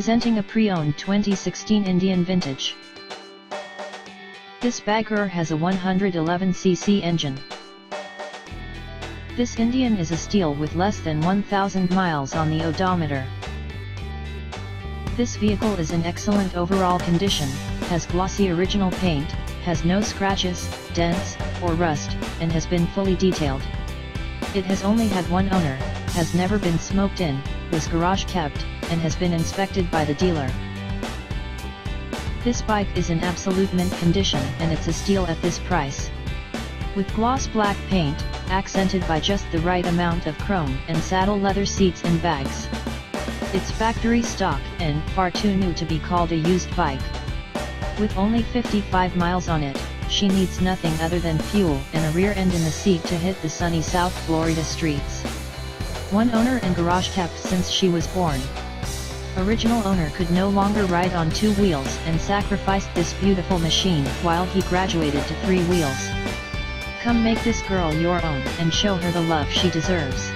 Presenting a pre-owned 2016 Indian Vintage. This bagger has a 111cc engine. This Indian is a steal with less than 1,000 miles on the odometer. This vehicle is in excellent overall condition, has glossy original paint, has no scratches, dents, or rust, and has been fully detailed. It has only had one owner, has never been smoked in, was garage kept, and has been inspected by the dealer. This bike is in absolute mint condition and it's a steal at this price. With gloss black paint, accented by just the right amount of chrome and saddle leather seats and bags. It's factory stock and far too new to be called a used bike. With only 55 miles on it, she needs nothing other than fuel and a rear end in the seat to hit the sunny South Florida streets. One owner and garage kept since she was born. Original owner could no longer ride on two wheels and sacrificed this beautiful machine while he graduated to three wheels. Come make this girl your own and show her the love she deserves.